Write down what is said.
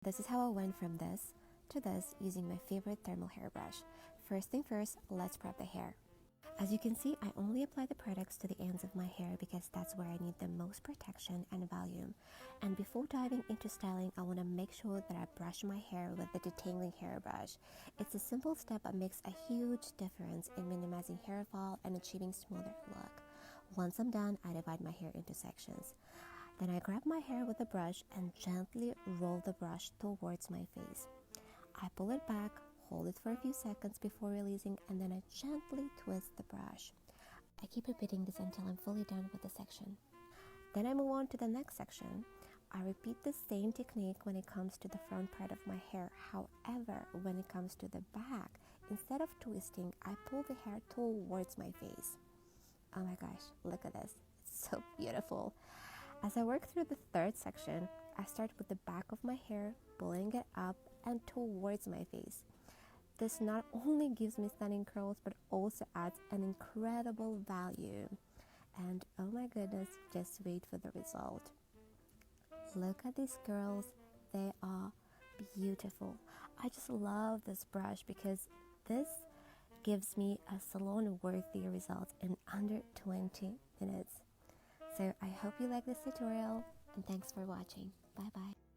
This is how I went from this to this using my favorite thermal hairbrush. First thing first, let's prep the hair. As you can see, I only apply the products to the ends of my hair because that's where I need the most protection and volume. And before diving into styling, I want to make sure that I brush my hair with the detangling hairbrush. It's a simple step but makes a huge difference in minimizing hair fall and achieving smoother look. Once I'm done, I divide my hair into sections. Then I grab my hair with a brush and gently roll the brush towards my face. I pull it back, hold it for a few seconds before releasing, and then I gently twist the brush. I keep repeating this until I'm fully done with the section. Then I move on to the next section. I repeat the same technique when it comes to the front part of my hair. However, when it comes to the back, instead of twisting, I pull the hair towards my face. Oh my gosh, look at this. It's so beautiful. As I work through the third section, I start with the back of my hair, pulling it up and towards my face. This not only gives me stunning curls, but also adds an incredible value. And oh my goodness, just wait for the result. Look at these curls, they are beautiful. I just love this brush because this gives me a salon-worthy result in under 20 minutes. So I hope you like this tutorial and thanks for watching. Bye bye.